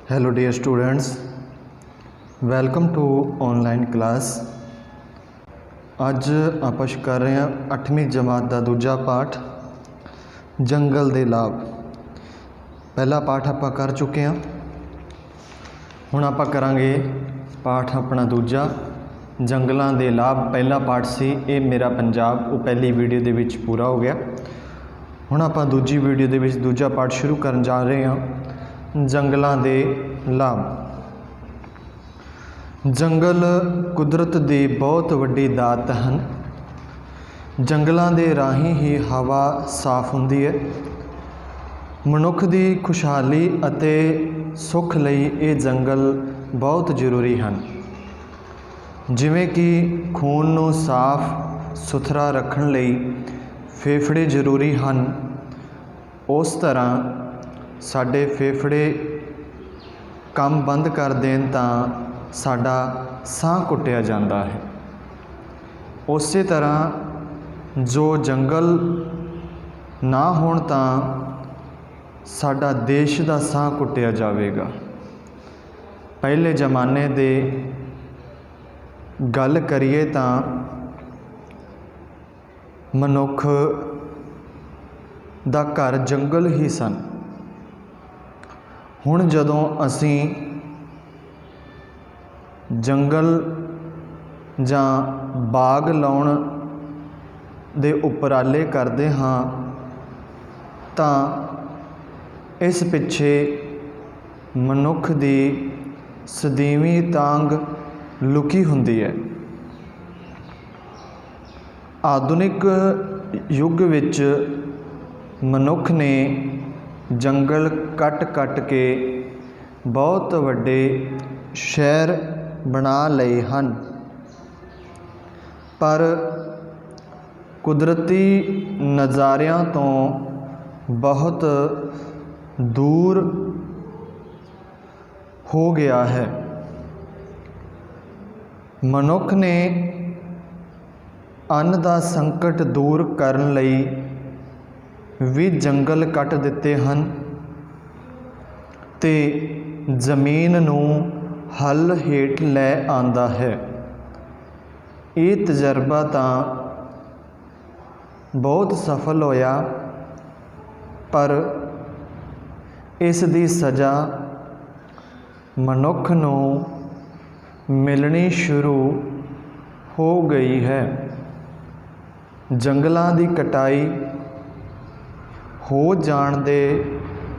Hello dear students, welcome to online class. अज आप कर रहे हैं 8वीं जमात का दूजा पाठ जंगल के लाभ। पहला पाठ आप कर चुके हैं, हुण आप करांगे पाठ अपना दूजा जंगलों के लाभ। पहला पाठ सी ये मेरा पंजाब, वो पहली वीडियो के विच पूरा हो गया। हुण आप दूजी वीडियो के विच दूजा पाठ शुरू करन जा रहे हैं जंगलों के लाभ। जंगल कुदरत की बहुत वड्डी दात हैं। जंगलों के राही ही हवा साफ होंदी है। मनुख की खुशहाली अते सुख लई ये जंगल बहुत जरूरी हैं। जिवें कि खून नूं साफ सुथरा रखण लई फेफड़े जरूरी हैं, उस तरह साडे फेफड़े काम बंद कर देन तां साडा साह घुटिया जाता है। उस तरह जो जंगल ना होण तां साडा देश का साह घुटिया जाएगा। पहले जमाने दे गल करिए तां मनुख दा घर जंगल ही सन। हुण जदों असीं जंगल जां बाग लाउण दे उपराले करदे हाँ तां इस पिछे मनुख दी सदीवी तांग लुकी हुंदी है। आधुनिक युग विच मनुख ने जंगल कट कट के बहुत वड्डे शहर बना लए हैं, पर कुदरती नज़ारियां तो बहुत दूर हो गया है। मनुख ने अन्न का संकट दूर करन लई भी जंगल कट दिते हैं ते जमीन नूं हल हेठ लै आंदा है। ये तजर्बा तां बहुत सफल होया, पर इस दी सज़ा मनुख नूं मिलनी शुरू हो गई है। जंगलों की कटाई हो जाण दे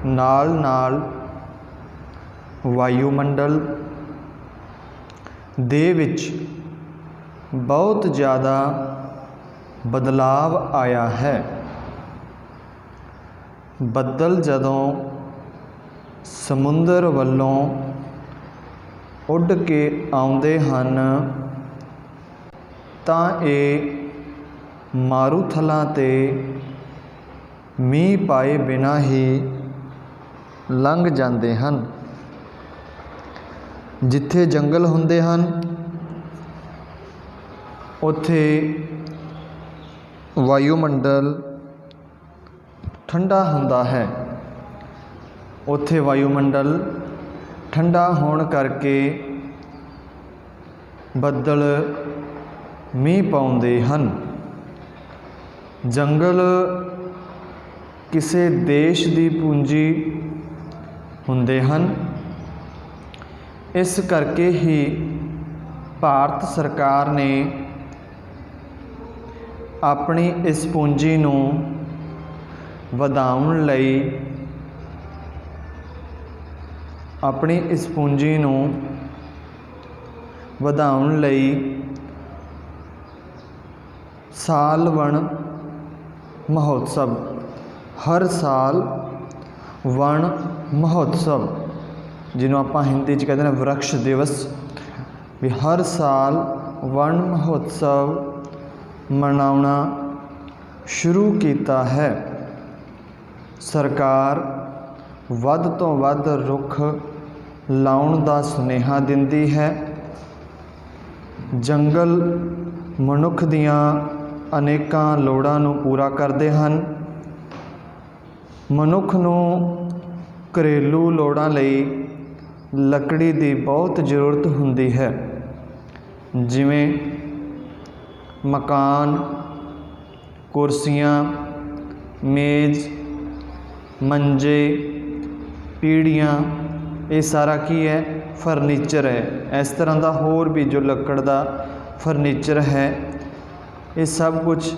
नाल नाल वायुमंडल दे विच बहुत ज़्यादा बदलाव आया है। बदल जदों समुंदर वल्लों उड़ के आउंदे हन तां ये मारूथलां ते मीह पाए बिना ही लंघ जाते हैं। जिथे जंगल होंदे हैं उत्थे वायुमंडल ठंडा हुंदा है। उत्थे वायुमंडल ठंडा होण करके बदल मीह पाउंदे हैं। जंगल किसी देश की पूंजी हुंदे हैं। इस करके ही भारत सरकार ने अपनी इस पूंजी नूं वधाउण लई साल वन महोत्सव, हर साल वन महोत्सव जिन्हों आप हिंदी च कहते हैं वृक्ष दिवस, भी हर साल वन महोत्सव मनाउणा शुरू किया है। सरकार वध तो वध रुख लाउण दा सुनेहा दिंदी है। जंगल मनुख दियां अनेकां लोड़ां नूं पूरा करदे हन। मनुख नूं घरेलू लोड़ां लई ਲੱਕੜੀ ਦੀ ਬਹੁਤ ਜ਼ਰੂਰਤ ਹੁੰਦੀ ਹੈ, ਜਿਵੇਂ ਮਕਾਨ, ਕੁਰਸੀਆਂ, ਮੇਜ਼, ਮੰਜੇ, ਪੀੜ੍ਹੀਆਂ, ਇਹ ਸਾਰਾ ਕੀ ਹੈ? ਫਰਨੀਚਰ ਹੈ। ਇਸ ਤਰ੍ਹਾਂ ਦਾ ਹੋਰ ਵੀ ਜੋ ਲੱਕੜ ਦਾ ਫਰਨੀਚਰ ਹੈ, ਇਹ ਸਭ ਕੁਝ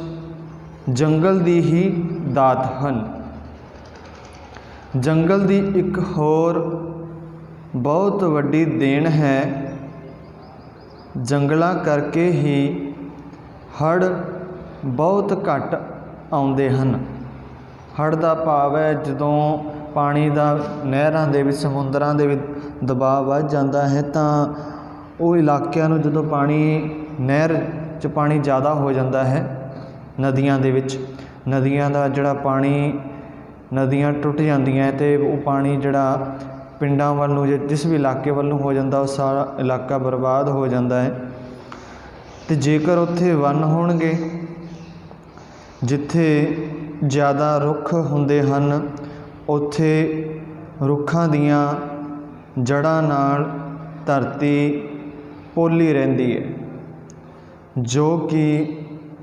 ਜੰਗਲ ਦੀ ਹੀ ਦਾਤ ਹਨ। ਜੰਗਲ ਦੀ ਇੱਕ ਹੋਰ ਬਹੁਤ ਵੱਡੀ ਦੇਣ ਹੈ, ਜੰਗਲਾਂ ਕਰਕੇ ਹੀ ਹੜ੍ਹ ਬਹੁਤ ਘੱਟ ਆਉਂਦੇ ਹਨ। ਹੜ੍ਹ ਦਾ ਭਾਵ ਹੈ ਜਦੋਂ ਪਾਣੀ ਦਾ ਨਹਿਰਾਂ ਦੇ ਵਿੱਚ, ਸਮੁੰਦਰਾਂ ਦੇ ਵਿੱਚ ਦਬਾਅ ਵੱਧ ਜਾਂਦਾ ਹੈ, ਤਾਂ ਉਹ ਇਲਾਕਿਆਂ ਨੂੰ ਜਦੋਂ ਪਾਣੀ, ਨਹਿਰ 'ਚ ਪਾਣੀ ਜ਼ਿਆਦਾ ਹੋ ਜਾਂਦਾ ਹੈ, ਨਦੀਆਂ ਦੇ ਵਿੱਚ, ਨਦੀਆਂ ਦਾ ਜਿਹੜਾ ਪਾਣੀ, ਨਦੀਆਂ ਟੁੱਟ ਜਾਂਦੀਆਂ ਅਤੇ ਉਹ ਪਾਣੀ ਜਿਹੜਾ ਪਿੰਡਾਂ ਵੱਲ ਨੂੰ, ਜਿਸ ਵੀ ਇਲਾਕੇ ਵੱਲ ਨੂੰ ਹੋ ਜਾਂਦਾ, ਉਹ ਸਾਰਾ ਇਲਾਕਾ ਬਰਬਾਦ ਹੋ ਜਾਂਦਾ ਹੈ। ਅਤੇ ਜੇਕਰ ਉੱਥੇ ਵਣ ਹੋਣਗੇ, ਜਿੱਥੇ ਜ਼ਿਆਦਾ ਰੁੱਖ ਹੁੰਦੇ ਹਨ, ਉੱਥੇ ਰੁੱਖਾਂ ਦੀਆਂ ਜੜ੍ਹਾਂ ਨਾਲ ਧਰਤੀ ਪੋਲੀ ਰਹਿੰਦੀ ਹੈ, ਜੋ ਕਿ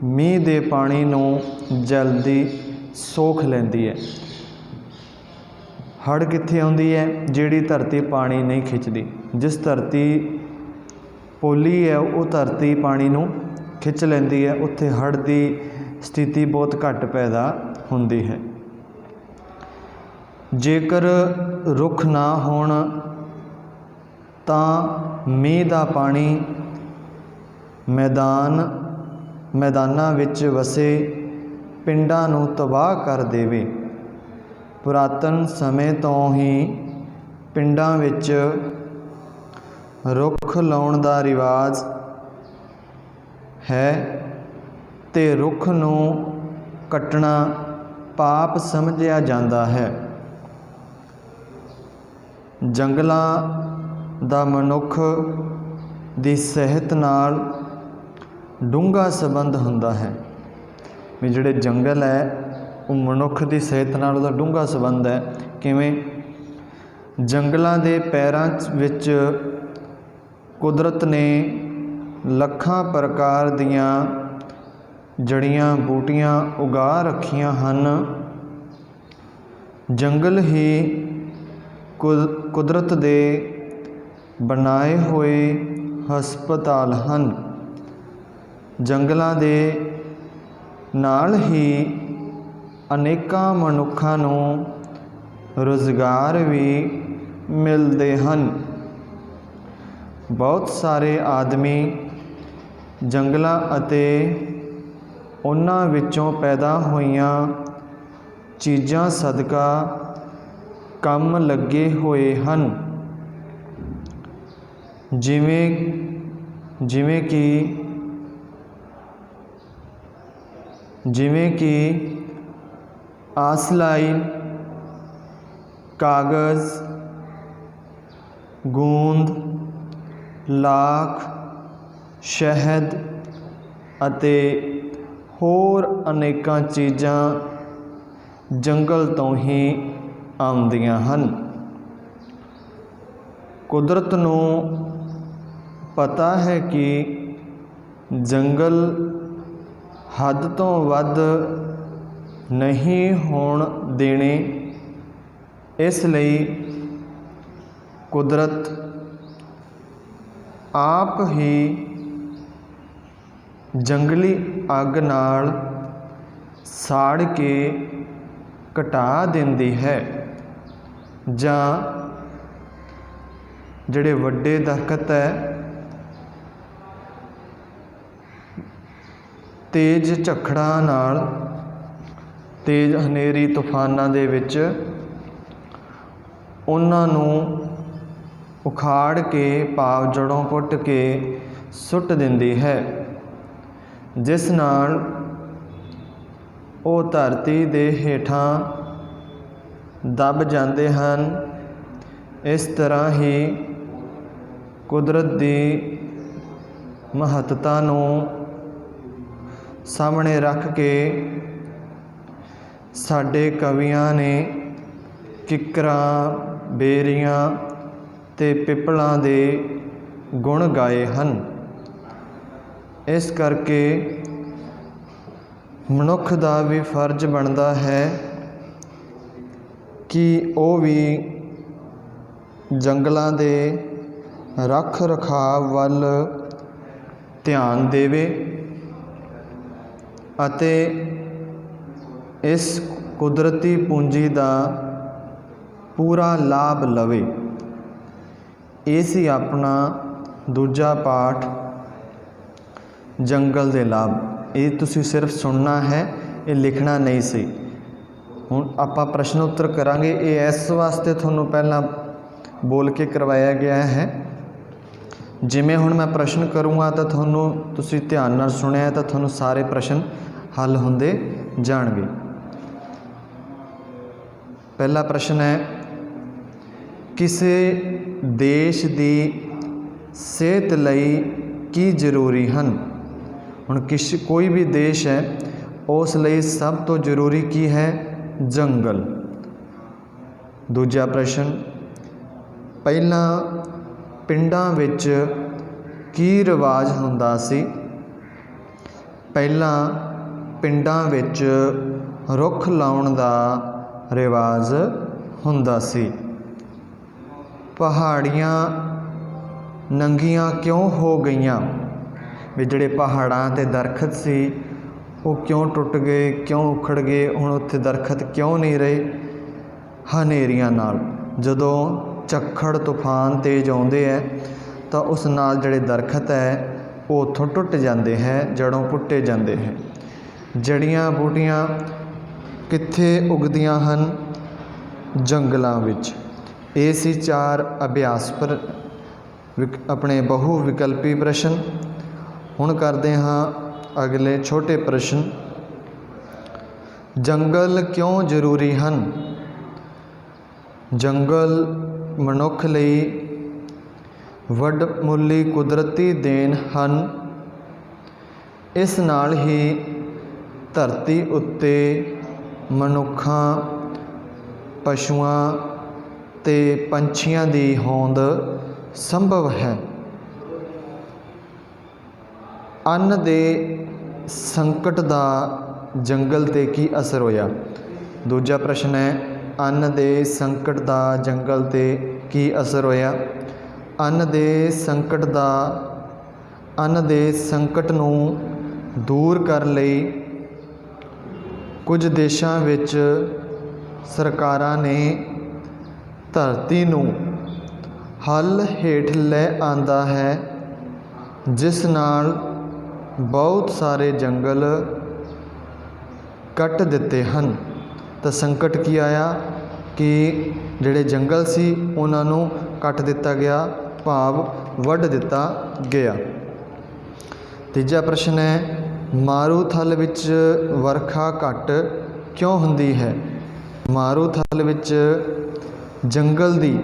ਮੀਂਹ ਦੇ ਪਾਣੀ ਨੂੰ ਜਲਦੀ ਸੋਖ ਲੈਂਦੀ ਹੈ। ਹੜ੍ਹ ਕਿੱਥੇ ਆਉਂਦੀ ਹੈ? ਜਿਹੜੀ ਧਰਤੀ ਪਾਣੀ ਨਹੀਂ ਖਿੱਚਦੀ। ਜਿਸ ਧਰਤੀ ਪੋਲੀ ਹੈ, ਉਹ ਧਰਤੀ ਪਾਣੀ ਨੂੰ ਖਿੱਚ ਲੈਂਦੀ ਹੈ, ਉੱਥੇ ਹੜ੍ਹ ਦੀ ਸਥਿਤੀ ਬਹੁਤ ਘੱਟ ਪੈਦਾ ਹੁੰਦੀ ਹੈ। ਜੇਕਰ ਰੁੱਖ ਨਾ ਹੋਣ ਤਾਂ ਮੀਂਹ ਦਾ ਪਾਣੀ ਮੈਦਾਨਾਂ ਵਿੱਚ ਵਸੇ ਪਿੰਡਾਂ ਨੂੰ ਤਬਾਹ ਕਰ ਦੇਵੇ। ਪੁਰਾਤਨ ਸਮੇਂ ਤੋਂ ਹੀ ਪਿੰਡਾਂ ਵਿੱਚ ਰੁੱਖ ਲਾਉਣ ਦਾ ਰਿਵਾਜ਼ ਹੈ ਅਤੇ ਰੁੱਖ ਨੂੰ ਕੱਟਣਾ ਪਾਪ ਸਮਝਿਆ ਜਾਂਦਾ ਹੈ। ਜੰਗਲਾਂ ਦਾ ਮਨੁੱਖ ਦੀ ਸਿਹਤ ਨਾਲ ਡੂੰਘਾ ਸੰਬੰਧ ਹੁੰਦਾ ਹੈ। ਵੀ ਜਿਹੜੇ ਜੰਗਲ ਹੈ, ਉਹ ਮਨੁੱਖ ਦੀ ਸਿਹਤ ਨਾਲ ਉਹਦਾ ਡੂੰਘਾ ਸੰਬੰਧ ਹੈ। ਕਿਵੇਂ? ਜੰਗਲਾਂ ਦੇ ਪੈਰਾਂ ਵਿੱਚ ਕੁਦਰਤ ਨੇ ਲੱਖਾਂ ਪ੍ਰਕਾਰ ਦੀਆਂ ਜੜੀਆਂ ਬੂਟੀਆਂ ਉਗਾ ਰੱਖੀਆਂ ਹਨ। ਜੰਗਲ ਹੀ ਕੁਦਰਤ ਦੇ ਬਣਾਏ ਹੋਏ ਹਸਪਤਾਲ ਹਨ। ਜੰਗਲਾਂ ਦੇ ਨਾਲ ਹੀ ਅਨੇਕਾਂ ਮਨੁੱਖਾਂ ਨੂੰ ਰੁਜ਼ਗਾਰ ਵੀ ਮਿਲਦੇ ਹਨ। ਬਹੁਤ ਸਾਰੇ ਆਦਮੀ ਜੰਗਲਾਂ ਅਤੇ ਉਹਨਾਂ ਵਿੱਚੋਂ ਪੈਦਾ ਹੋਈਆਂ ਚੀਜ਼ਾਂ ਸਦਕਾ ਕੰਮ ਲੱਗੇ ਹੋਏ ਹਨ, ਜਿਵੇਂ ਕਿ ਆਸਲਾਈਨ, ਕਾਗਜ਼, ਗੂੰਦ, ਲਾਖ, ਸ਼ਹਿਦ ਅਤੇ ਹੋਰ ਅਨੇਕਾਂ ਚੀਜ਼ਾਂ ਜੰਗਲ ਤੋਂ ਹੀ ਆਉਂਦੀਆਂ ਹਨ। ਕੁਦਰਤ ਨੂੰ ਪਤਾ ਹੈ ਕਿ ਜੰਗਲ ਹੱਦ ਤੋਂ ਵੱਧ ਨਹੀਂ ਹੋਣ ਦੇਣੇ, ਇਸ ਲਈ ਕੁਦਰਤ ਆਪ ਹੀ ਜੰਗਲੀ ਅੱਗ ਨਾਲ ਸਾੜ ਕੇ ਘਟਾ ਦਿੰਦੀ ਹੈ, ਜਾਂ ਜਿਹੜੇ ਵੱਡੇ ਦਰੱਖਤ ਹੈ, ਤੇਜ਼ ਝੱਖੜਾਂ ਨਾਲ, ਤੇਜ਼ ਹਨੇਰੀ ਤੂਫਾਨਾਂ ਦੇ ਵਿੱਚ ਉਹਨਾਂ ਨੂੰ ਉਖਾੜ ਕੇ, ਭਾਵ ਜੜ੍ਹੋਂ ਪੁੱਟ ਕੇ ਸੁੱਟ ਦਿੰਦੀ ਹੈ, ਜਿਸ ਨਾਲ ਉਹ ਧਰਤੀ ਦੇ ਹੇਠਾਂ ਦਬ ਜਾਂਦੇ ਹਨ। ਇਸ ਤਰ੍ਹਾਂ ਹੀ ਕੁਦਰਤ ਦੀ ਮਹੱਤਤਾ ਨੂੰ ਸਾਹਮਣੇ ਰੱਖ ਕੇ ਸਾਡੇ ਕਵੀਆਂ ਨੇ ਕਿੱਕਰਾਂ, ਬੇਰੀਆਂ, ਤੇ ਪਿੱਪਲਾਂ ਦੇ ਗੁਣ ਗਾਏ ਹਨ। ਇਸ ਕਰਕੇ ਮਨੁੱਖ ਦਾ ਵੀ ਫਰਜ਼ ਬਣਦਾ ਹੈ ਕਿ ਉਹ ਵੀ ਜੰਗਲਾਂ ਦੇ ਰੱਖ ਰਖਾਵ ਵੱਲ ਧਿਆਨ ਦੇਵੇ ਅਤੇ ਇਸ ਕੁਦਰਤੀ ਪੂੰਜੀ ਦਾ ਪੂਰਾ ਲਾਭ ਲਵੇ। ਇਹ ਸੀ ਆਪਣਾ ਦੂਜਾ ਪਾਠ, ਜੰਗਲ ਦੇ ਲਾਭ। ਇਹ ਤੁਸੀਂ ਸਿਰਫ ਸੁਣਨਾ ਹੈ, ਇਹ ਲਿਖਣਾ ਨਹੀਂ ਸੀ। ਹੁਣ ਆਪਾਂ ਪ੍ਰਸ਼ਨ ਉੱਤਰ ਕਰਾਂਗੇ। ਇਹ ਇਸ ਵਾਸਤੇ ਤੁਹਾਨੂੰ ਪਹਿਲਾਂ ਬੋਲ ਕੇ ਕਰਵਾਇਆ ਗਿਆ ਹੈ। ਜਿਵੇਂ ਹੁਣ ਮੈਂ ਪ੍ਰਸ਼ਨ ਕਰੂੰਗਾ ਤਾਂ ਤੁਸੀਂ ਧਿਆਨ ਨਾਲ ਸੁਣਿਆ ਤਾਂ ਤੁਹਾਨੂੰ ਸਾਰੇ ਪ੍ਰਸ਼ਨ ਹੱਲ ਹੁੰਦੇ ਜਾਣਗੇ। ਪਹਿਲਾ ਪ੍ਰਸ਼ਨ ਹੈ, ਕਿਸੇ ਦੇਸ਼ ਦੀ ਸਿਹਤ ਲਈ ਕੀ ਜ਼ਰੂਰੀ ਹਨ? ਹੁਣ ਕੋਈ ਵੀ ਦੇਸ਼ ਹੈ, ਉਸ ਲਈ ਸਭ ਤੋਂ ਜ਼ਰੂਰੀ ਕੀ ਹੈ? ਜੰਗਲ। ਦੂਜਾ ਪ੍ਰਸ਼ਨ, ਪਹਿਲਾਂ ਪਿੰਡਾਂ ਵਿੱਚ ਕੀ ਰਿਵਾਜ ਹੁੰਦਾ ਸੀ? ਪਹਿਲਾਂ ਪਿੰਡਾਂ ਵਿੱਚ ਰੁੱਖ ਲਾਉਣ ਦਾ ਰਿਵਾਜ ਹੁੰਦਾ ਸੀ। ਪਹਾੜੀਆਂ ਨੰਗੀਆਂ ਕਿਉਂ ਹੋ ਗਈਆਂ? ਵੀ ਜਿਹੜੇ ਪਹਾੜਾਂ 'ਤੇ ਦਰਖਤ ਸੀ ਉਹ ਕਿਉਂ ਟੁੱਟ ਗਏ, ਕਿਉਂ ਉਖੜ ਗਏ? ਹੁਣ ਉੱਥੇ ਦਰਖਤ ਕਿਉਂ ਨਹੀਂ ਰਹੇ? ਹਨੇਰੀਆਂ ਨਾਲ, ਜਦੋਂ ਝੱਖੜ ਤੂਫਾਨ ਤੇਜ਼ ਆਉਂਦੇ ਹੈ ਤਾਂ ਉਸ ਨਾਲ ਜਿਹੜੇ ਦਰਖਤ ਹੈ ਉਹ ਉੱਥੋਂ ਟੁੱਟ ਜਾਂਦੇ ਹੈ, ਜੜੋਂ ਪੁੱਟੇ ਜਾਂਦੇ ਹੈ। ਜੜੀਆਂ ਬੂਟੀਆਂ ਕਿੱਥੇ ਉਗਦੀਆਂ ਹਨ? ਜੰਗਲਾਂ ਵਿੱਚ। ਇਹ ਸੀ 4 ਅਭਿਆਸ ਪਰ ਆਪਣੇ ਬਹੁ ਵਿਕਲਪੀ ਪ੍ਰਸ਼ਨ। ਹੁਣ ਕਰਦੇ ਹਾਂ ਅਗਲੇ ਛੋਟੇ ਪ੍ਰਸ਼ਨ। ਜੰਗਲ ਕਿਉਂ ਜ਼ਰੂਰੀ ਹਨ? ਜੰਗਲ ਮਨੁੱਖ ਲਈ ਵੱਡਮੁੱਲੀ ਕੁਦਰਤੀ ਦੇਣ ਹਨ। ਇਸ ਨਾਲ ਹੀ ਧਰਤੀ ਉੱਤੇ ਮਨੁੱਖਾਂ, ਪਸ਼ੂਆਂ ਤੇ ਪੰਛੀਆਂ ਦੀ ਹੋਂਦ ਸੰਭਵ ਹੈ। ਅੰਨ ਦੇ ਸੰਕਟ ਦਾ ਜੰਗਲ 'ਤੇ ਕੀ ਅਸਰ ਹੋਇਆ? ਦੂਜਾ ਪ੍ਰਸ਼ਨ ਹੈ, ਅੰਨ ਦੇ ਸੰਕਟ ਦਾ ਜੰਗਲ 'ਤੇ ਕੀ ਅਸਰ ਹੋਇਆ? ਅੰਨ ਦੇ ਸੰਕਟ ਨੂੰ ਦੂਰ ਕਰਨ ਲਈ ਕੁਝ ਦੇਸ਼ਾਂ ਵਿੱਚ ਸਰਕਾਰਾਂ ਨੇ ਧਰਤੀ ਨੂੰ ਹੱਲ ਹੇਠ ਲੈ ਆਂਦਾ ਹੈ, ਜਿਸ ਨਾਲ ਬਹੁਤ ਸਾਰੇ ਜੰਗਲ ਕੱਟ ਦਿੱਤੇ ਹਨ। ਤਾਂ ਸੰਕਟ ਕੀ ਆਇਆ ਕਿ ਜਿਹੜੇ ਜੰਗਲ ਸੀ ਉਹਨਾਂ ਨੂੰ ਕੱਟ ਦਿੱਤਾ ਗਿਆ, ਭਾਵ ਵੱਢ ਦਿੱਤਾ ਗਿਆ। ਤੀਜਾ ਪ੍ਰਸ਼ਨ ਹੈ, ਮਾਰੂਥਲ ਵਿੱਚ ਵਰਖਾ ਘੱਟ ਕਿਉਂ ਹੁੰਦੀ ਹੈ? ਮਾਰੂਥਲ ਵਿੱਚ ਜੰਗਲ ਦੀ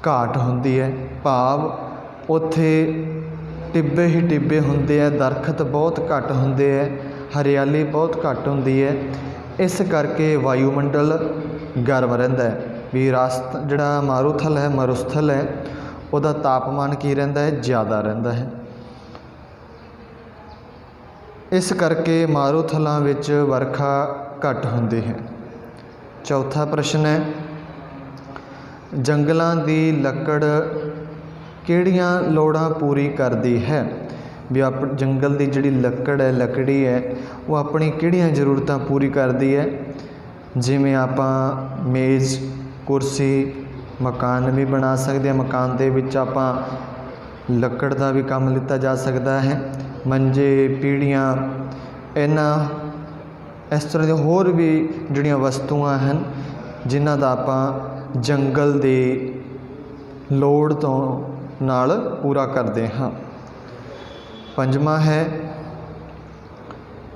ਘਾਟ ਹੁੰਦੀ ਹੈ, ਭਾਵ ਉੱਥੇ ਟਿੱਬੇ ਹੀ ਟਿੱਬੇ ਹੁੰਦੇ ਹੈ, ਦਰਖਤ ਬਹੁਤ ਘੱਟ ਹੁੰਦੇ ਹੈ, ਹਰਿਆਲੀ ਬਹੁਤ ਘੱਟ ਹੁੰਦੀ ਹੈ। ਇਸ ਕਰਕੇ ਵਾਯੂਮੰਡਲ ਗਰਮ ਰਹਿੰਦਾ ਹੈ। ਵੀ ਜਿਹੜਾ ਮਾਰੂਥਲ ਹੈ, ਮਰੁਸਥਲ ਹੈ, ਉਹਦਾ ਤਾਪਮਾਨ ਕੀ ਰਹਿੰਦਾ ਹੈ? ਜ਼ਿਆਦਾ ਰਹਿੰਦਾ ਹੈ। ਇਸ ਕਰਕੇ ਮਾਰੂਥਲਾਂ ਵਿੱਚ ਵਰਖਾ ਘੱਟ ਹੁੰਦੀ ਹੈ। ਚੌਥਾ ਪ੍ਰਸ਼ਨ ਹੈ, ਜੰਗਲਾਂ ਦੀ ਲੱਕੜ ਕਿਹੜੀਆਂ ਲੋੜਾਂ ਪੂਰੀ ਕਰਦੀ ਹੈ? ਵੀ ਜੰਗਲ ਦੀ ਜਿਹੜੀ ਲੱਕੜੀ ਹੈ ਉਹ ਆਪਣੀ ਕਿਹੜੀਆਂ ਜ਼ਰੂਰਤਾਂ ਪੂਰੀ ਕਰਦੀ ਹੈ? ਜਿਵੇਂ ਆਪਾਂ ਮੇਜ਼, ਕੁਰਸੀ, ਮਕਾਨ ਵੀ ਬਣਾ ਸਕਦੇ ਹਾਂ। ਮਕਾਨ ਦੇ ਵਿੱਚ ਆਪਾਂ ਲੱਕੜ ਦਾ ਵੀ ਕੰਮ ਲਿੱਤਾ ਜਾ ਸਕਦਾ ਹੈ। ਮੰਜੇ, ਪੀੜ੍ਹੀਆਂ, ਇਸ ਤਰ੍ਹਾਂ ਦੀਆਂ ਹੋਰ ਵੀ ਜਿਹੜੀਆਂ ਵਸਤੂਆਂ ਹਨ ਜਿਨ੍ਹਾਂ ਦਾ ਆਪਾਂ ਜੰਗਲ ਦੀ ਲੋੜ ਤੋਂ ਨਾਲ ਪੂਰਾ ਕਰਦੇ ਹਾਂ। ਪੰਜਵਾਂ ਹੈ,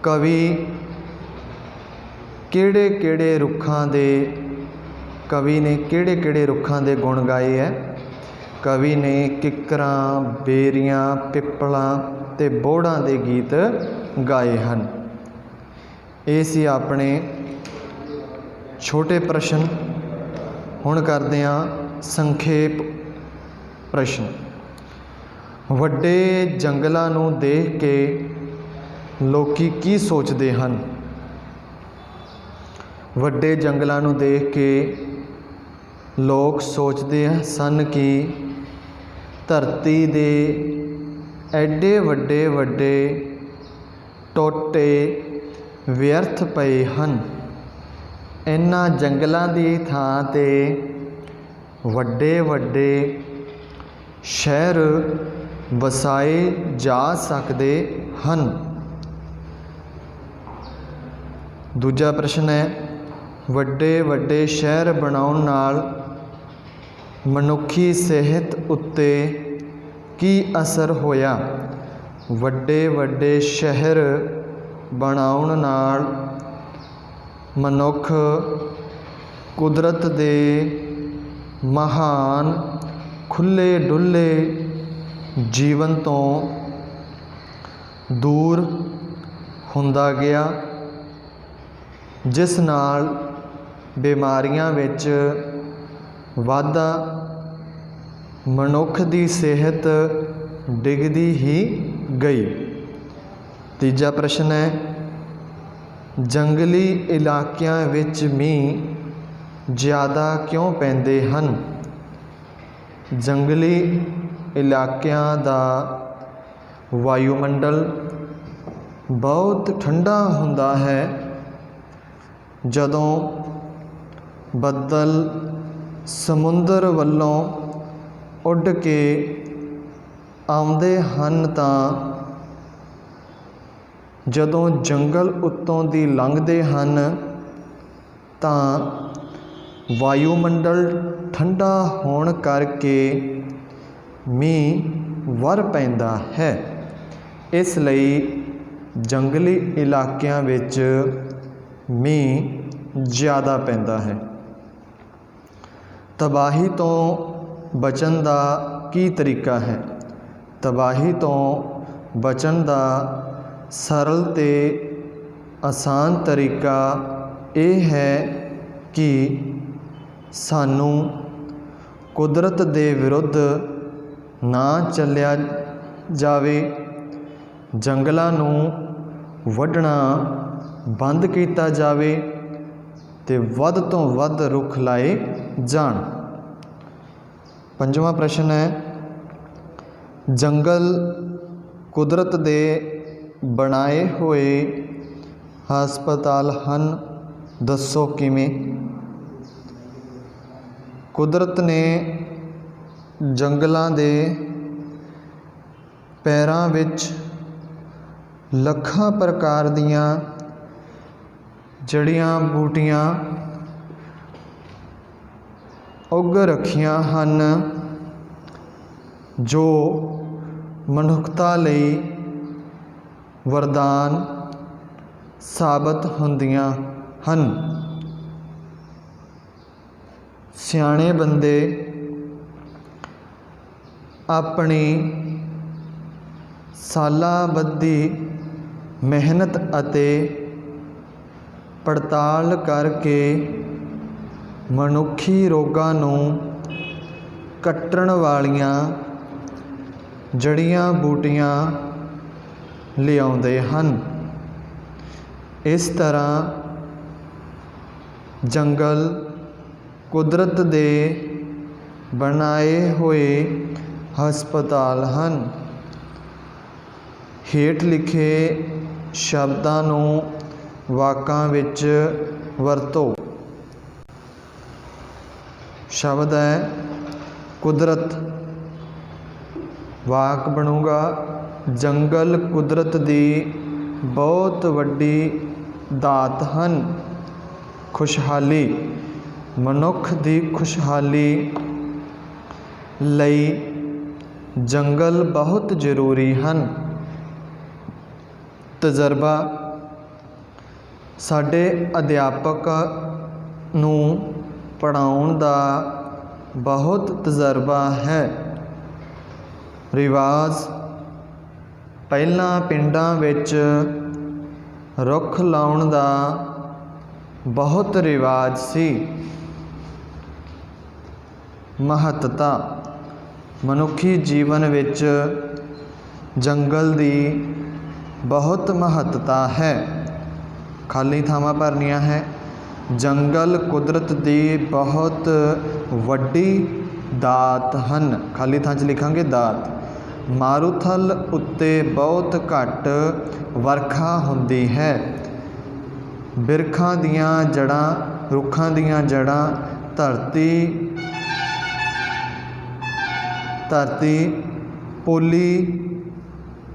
ਕਵੀ ਕਿਹੜੇ ਕਿਹੜੇ ਰੁੱਖਾਂ ਦੇ ਗੁਣ ਗਾਏ ਹੈ? ਕਵੀ ਨੇ ਕਿੱਕਰਾਂ, ਬੇਰੀਆਂ, ਪਿੱਪਲਾਂ ਤੇ ਬੋਹੜਾਂ ਦੇ ਗੀਤ ਗਾਏ ਹਨ। ਇਹ ਸੀ ਆਪਣੇ ਛੋਟੇ ਪ੍ਰਸ਼ਨ। ਹੁਣ ਕਰਦੇ ਹਾਂ ਸੰਖੇਪ ਪ੍ਰਸ਼ਨ। ਵੱਡੇ ਜੰਗਲਾਂ ਨੂੰ ਦੇਖ ਕੇ ਲੋਕੀ ਕੀ ਸੋਚਦੇ ਹਨ? ਵੱਡੇ ਜੰਗਲਾਂ ਨੂੰ ਦੇਖ ਕੇ ਲੋਕ ਸੋਚਦੇ ਸਨ ਕਿ ਧਰਤੀ ਦੇ ਐਡੇ ਵੱਡੇ ਵੱਡੇ ਟੋਟੇ ਵਿਅਰਥ ਪਏ ਹਨ। ਇਹਨਾਂ ਜੰਗਲਾਂ ਦੀ ਥਾਂ 'ਤੇ ਵੱਡੇ ਵੱਡੇ ਸ਼ਹਿਰ ਵਸਾਏ ਜਾ ਸਕਦੇ ਹਨ। ਦੂਜਾ ਪ੍ਰਸ਼ਨ ਹੈ, ਵੱਡੇ ਵੱਡੇ ਸ਼ਹਿਰ ਬਣਾਉਣ ਨਾਲ ਮਨੁੱਖੀ ਸਿਹਤ ਉੱਤੇ ਕੀ ਅਸਰ ਹੋਇਆ? ਵੱਡੇ ਵੱਡੇ ਸ਼ਹਿਰ ਬਣਾਉਣ ਨਾਲ ਮਨੁੱਖ ਕੁਦਰਤ ਦੇ ਮਹਾਨ ਖੁੱਲ੍ਹੇ ਡੁੱਲੇ ਜੀਵਨ ਤੋਂ ਦੂਰ ਹੁੰਦਾ ਗਿਆ, ਜਿਸ ਨਾਲ ਬਿਮਾਰੀਆਂ ਵਿੱਚ ਵਾਧਾ, ਮਨੁੱਖ ਦੀ ਸਿਹਤ ਡਿੱਗਦੀ ਹੀ ਗਈ। ਤੀਜਾ ਪ੍ਰਸ਼ਨ ਹੈ, ਜੰਗਲੀ ਇਲਾਕਿਆਂ ਵਿੱਚ ਮੀਂਹ ਜ਼ਿਆਦਾ ਕਿਉਂ ਪੈਂਦੇ ਹਨ? ਜੰਗਲੀ ਇਲਾਕਿਆਂ ਦਾ ਵਾਯੂਮੰਡਲ ਬਹੁਤ ਠੰਡਾ ਹੁੰਦਾ ਹੈ। ਜਦੋਂ ਬੱਦਲ ਸਮੁੰਦਰ ਵੱਲੋਂ ਉੱਡ ਕੇ ਆਉਂਦੇ ਹਨ ਤਾਂ ਜਦੋਂ ਜੰਗਲ ਉੱਤੋਂ ਦੀ ਲੰਘਦੇ ਹਨ ਤਾਂ ਵਾਯੂਮੰਡਲ ਠੰਡਾ ਹੋਣ ਕਰਕੇ ਮੀਂਹ ਵਰ ਪੈਂਦਾ ਹੈ। ਇਸ ਲਈ ਜੰਗਲੀ ਇਲਾਕਿਆਂ ਵਿੱਚ ਮੀਂਹ ਜ਼ਿਆਦਾ ਪੈਂਦਾ ਹੈ। ਤਬਾਹੀ ਤੋਂ ਬਚਣ ਦਾ ਕੀ ਤਰੀਕਾ ਹੈ? ਤਬਾਹੀ ਤੋਂ ਬਚਣ ਦਾ ਸਰਲ ਤੇ ਆਸਾਨ ਤਰੀਕਾ ਇਹ ਹੈ ਕਿ ਸਾਨੂੰ ਕੁਦਰਤ ਦੇ ਵਿਰੁੱਧ ਨਾ ਚੱਲਿਆ ਜਾਵੇ, ਜੰਗਲਾਂ ਨੂੰ ਵੱਢਣਾ ਬੰਦ ਕੀਤਾ ਜਾਵੇ ਅਤੇ ਵੱਧ ਤੋਂ ਵੱਧ ਰੁੱਖ ਲਾਏ ਜਾਣ। ਪੰਜਵਾਂ ਪ੍ਰਸ਼ਨ ਹੈ, ਜੰਗਲ ਕੁਦਰਤ ਦੇ ਬਣਾਏ ਹੋਏ ਹਸਪਤਾਲ ਹਨ, ਦੱਸੋ ਕਿਵੇਂ? ਕੁਦਰਤ ਨੇ ਜੰਗਲਾਂ ਦੇ ਪੈਰਾਂ ਵਿੱਚ ਲੱਖਾਂ ਪ੍ਰਕਾਰ ਦੀਆਂ ਜੜੀਆਂ ਬੂਟੀਆਂ ਉੱਗ ਰੱਖੀਆਂ ਹਨ, ਜੋ ਮਨੁੱਖਤਾ ਲਈ ਵਰਦਾਨ ਸਾਬਤ ਹੁੰਦੀਆਂ ਹਨ। ਸਿਆਣੇ ਬੰਦੇ ਆਪਣੀ ਸਾਲਾਂ ਬੱਧੀ ਮਿਹਨਤ ਅਤੇ ਪੜਤਾਲ ਕਰਕੇ ਮਨੁੱਖੀ ਰੋਗਾਂ ਨੂੰ ਕੱਟਣ ਵਾਲੀਆਂ ਜੜੀਆਂ ਬੂਟੀਆਂ ਲਿਆਉਂਦੇ ਹਨ। ਇਸ ਤਰ੍ਹਾਂ ਜੰਗਲ ਕੁਦਰਤ ਦੇ ਬਣਾਏ ਹੋਏ ਹਸਪਤਾਲ ਹਨ। ਹੇਠ ਲਿਖੇ ਸ਼ਬਦਾਂ ਨੂੰ ਵਾਕਾਂ ਵਿੱਚ ਵਰਤੋ। ਸ਼ਬਦ ਹੈ ਕੁਦਰਤ। ਵਾਕ ਬਣੂਗਾ, ਜੰਗਲ ਕੁਦਰਤ ਦੀ ਬਹੁਤ ਵੱਡੀ ਦਾਤ ਹਨ। ਖੁਸ਼ਹਾਲੀ, ਮਨੁੱਖ ਦੀ ਖੁਸ਼ਹਾਲੀ ਲਈ ਜੰਗਲ ਬਹੁਤ ਜ਼ਰੂਰੀ ਹਨ। ਤਜਰਬਾ, ਸਾਡੇ ਅਧਿਆਪਕ ਨੂੰ ਪੜ੍ਹਾਉਣ ਦਾ ਬਹੁਤ ਤਜਰਬਾ ਹੈ। ਰਿਵਾਜ਼, ਪਹਿਲਾਂ ਪਿੰਡਾਂ ਵਿੱਚ ਰੁੱਖ ਲਾਉਣ ਦਾ ਬਹੁਤ ਰਿਵਾਜ ਸੀ। महत्ता मनुखी जीवन विच जंगल की बहुत महत्ता है। खाली थावां भरनियां है। जंगल कुदरत की बहुत वड्डी दात हन। खाली थां च लिखांगे दात। मारूथल उत्ते बहुत घट वरखा हुंदी है। बिरखां दियां जड़ां रुखां दियां जड़ां धरती पोली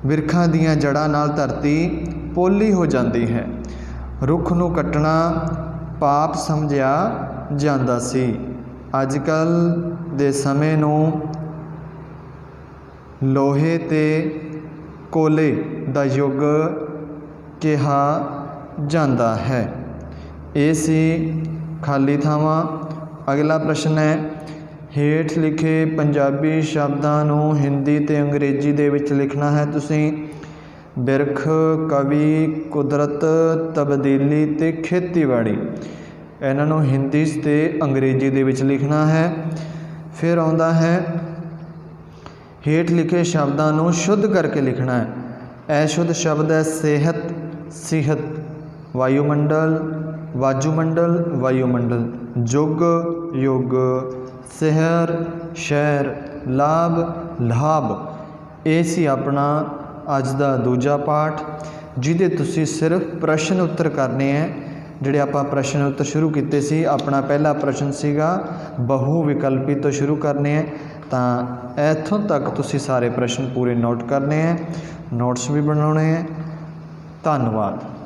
बिरखां दियां जड़ां नाल धरती पोली हो जाती है। रुख नूं कटना पाप समझिया जांदा सी। अजकल दे समय नूं लोहे ते कोले दा युग कहा जाता है। ये सी खाली थावां। अगला प्रश्न है, हेठ लिखे पंजाबी शब्दां नूं हिंदी ते अंग्रेजी दे विच लिखना है तुसीं। बिरख, कवि, कुदरत, तब्दीली ते खेतीबाड़ी, इन्हां नूं हिंदी ते अंग्रेजी दे विच लिखना है। फिर आउंदा है, हेठ लिखे शब्दां नूं शुद्ध करके लिखना है। अशुद्ध शब्द है सेहत, सिहत, वायुमंडल, वाजुमंडल, वायुमंडल, जुग, युग, शहर, शहर, लाभ, लाभ। ये सी अपना अज दा दूजा पाठ, जिहदे तुसीं सिर्फ प्रश्न उत्तर करने हैं। जिहड़े आपां प्रश्न उत्तर शुरू कीते सी, अपना पहला प्रश्न सीगा बहु विकल्पी तो शुरू करने हैं। तां इत्थों तक तुसीं सारे प्रश्न पूरे नोट करने हैं, नोट्स भी बनाने हैं। धन्यवाद।